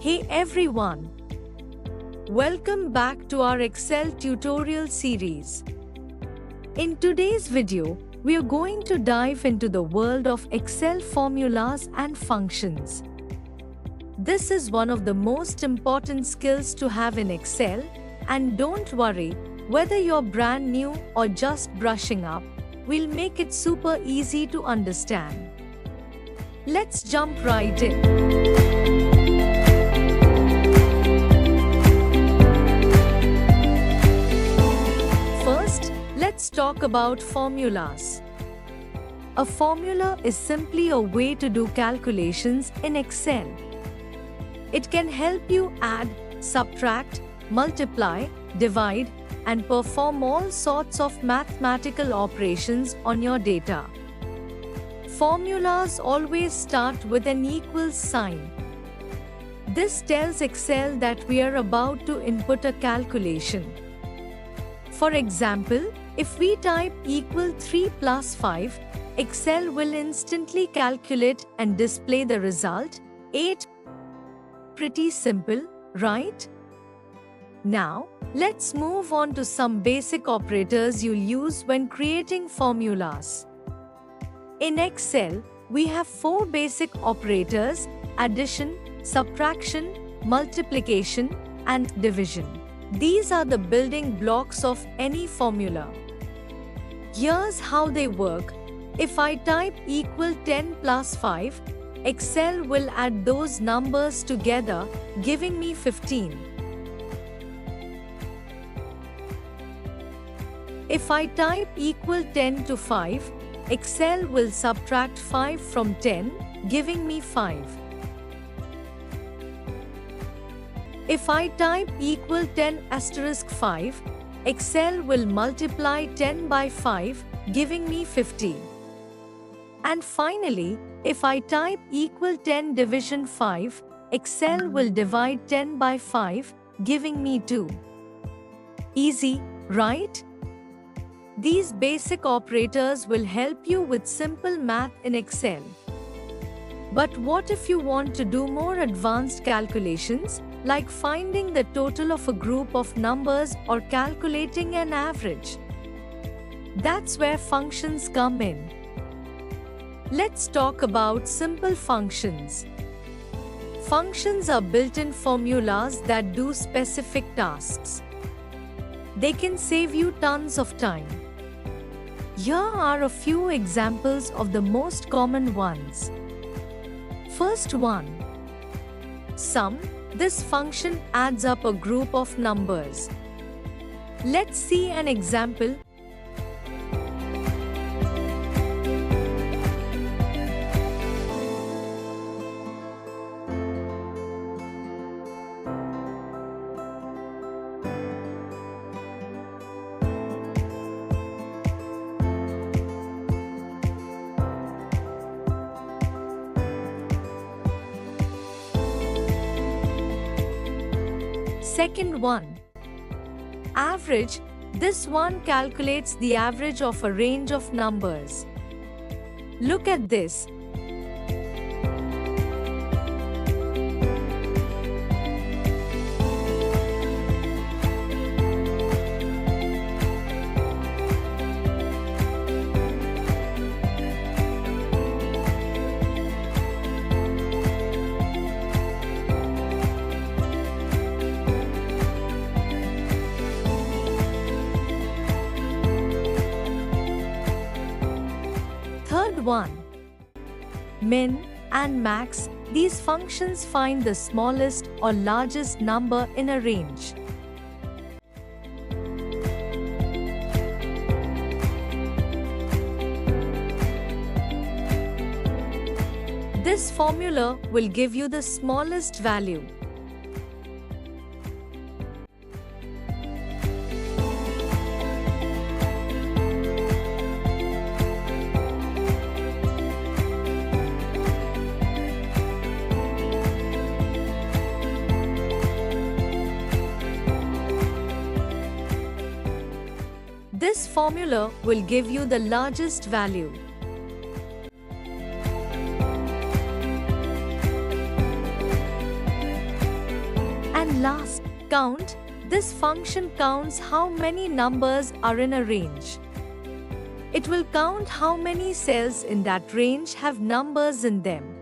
Hey everyone! Welcome back to our Excel tutorial series. In today's video, we are going to dive into the world of Excel formulas and functions. This is one of the most important skills to have in Excel, and don't worry, whether you're brand new or just brushing up, we'll make it super easy to understand. Let's jump right in. First, let's talk about formulas. A formula is simply a way to do calculations in Excel. It can help you add, subtract, multiply, divide, and perform all sorts of mathematical operations on your data. Formulas always start with an equals sign. This tells Excel that we are about to input a calculation. For example, if we type equal 3 plus 5, Excel will instantly calculate and display the result, 8. Pretty simple, right? Now, let's move on to some basic operators you'll use when creating formulas. In Excel, we have 4 basic operators: addition, subtraction, multiplication, and division. These are the building blocks of any formula. Here's how they work. If I type equal 10 plus 5, Excel will add those numbers together, giving me 15. If I type equal 10 to 5, Excel will subtract 5 from 10, giving me 5. If I type equal 10 asterisk 5, Excel will multiply 10 by 5, giving me 50. And finally, if I type equal 10 division 5, Excel will divide 10 by 5, giving me 2. Easy, right? These basic operators will help you with simple math in Excel. But what if you want to do more advanced calculations, like finding the total of a group of numbers or calculating an average? That's where functions come in. Let's talk about simple functions. Functions are built-in formulas that do specific tasks. They can save you tons of time. Here are a few examples of the most common ones. First one. Sum. This function adds up a group of numbers. Let's see an example. Second one. Average. This one calculates the average of a range of numbers. Look at this. Third one. Min and max. These functions find the smallest or largest number in a range. This formula will give you the smallest value. This formula will give you the largest value. And last, count. This function counts how many numbers are in a range. It will count how many cells in that range have numbers in them.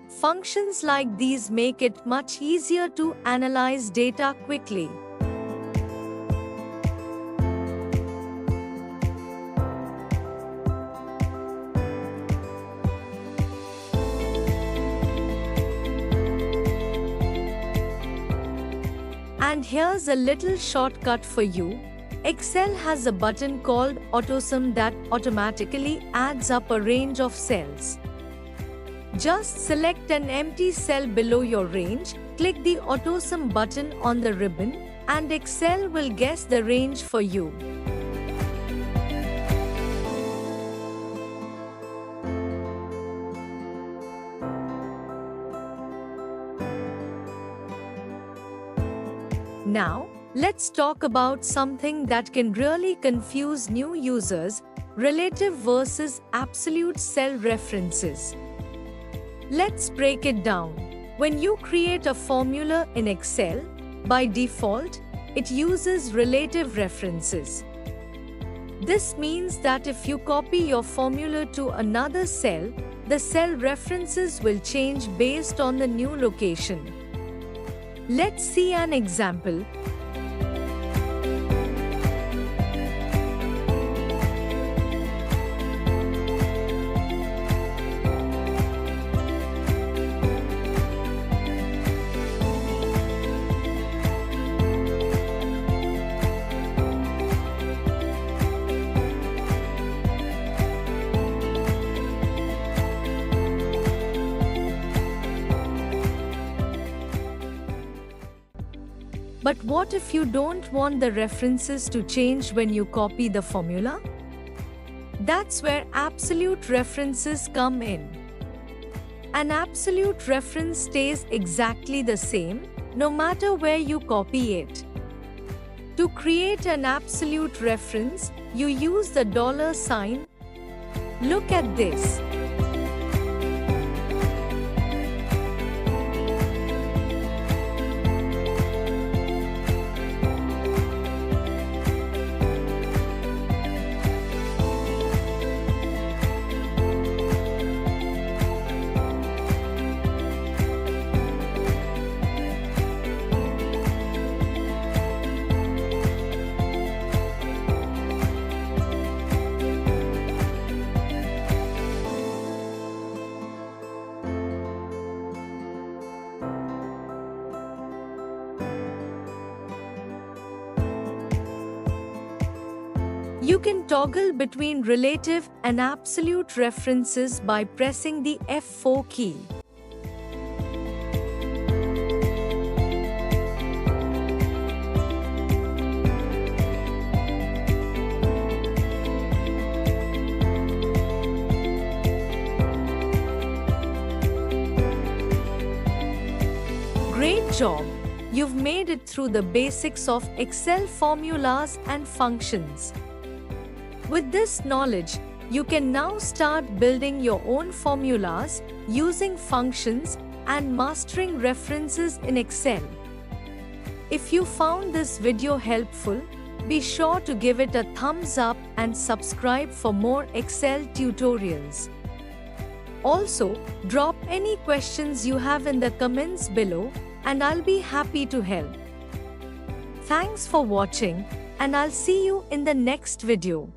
Functions like these make it much easier to analyze data quickly. And here's a little shortcut for you. Excel has a button called AutoSum that automatically adds up a range of cells. Just select an empty cell below your range, click the AutoSum button on the ribbon, and Excel will guess the range for you. Now, let's talk about something that can really confuse new users: relative versus absolute cell references. Let's break it down. When you create a formula in Excel, by default, it uses relative references. This means that if you copy your formula to another cell, the cell references will change based on the new location. Let's see an example. But what if you don't want the references to change when you copy the formula? That's where absolute references come in. An absolute reference stays exactly the same, no matter where you copy it. To create an absolute reference, you use the $sign. Look at this. You can toggle between relative and absolute references by pressing the F4 key. Great job! You've made it through the basics of Excel formulas and functions. With this knowledge, you can now start building your own formulas, using functions, and mastering references in Excel. If you found this video helpful, be sure to give it a thumbs up and subscribe for more Excel tutorials. Also, drop any questions you have in the comments below, and I'll be happy to help. Thanks for watching, and I'll see you in the next video.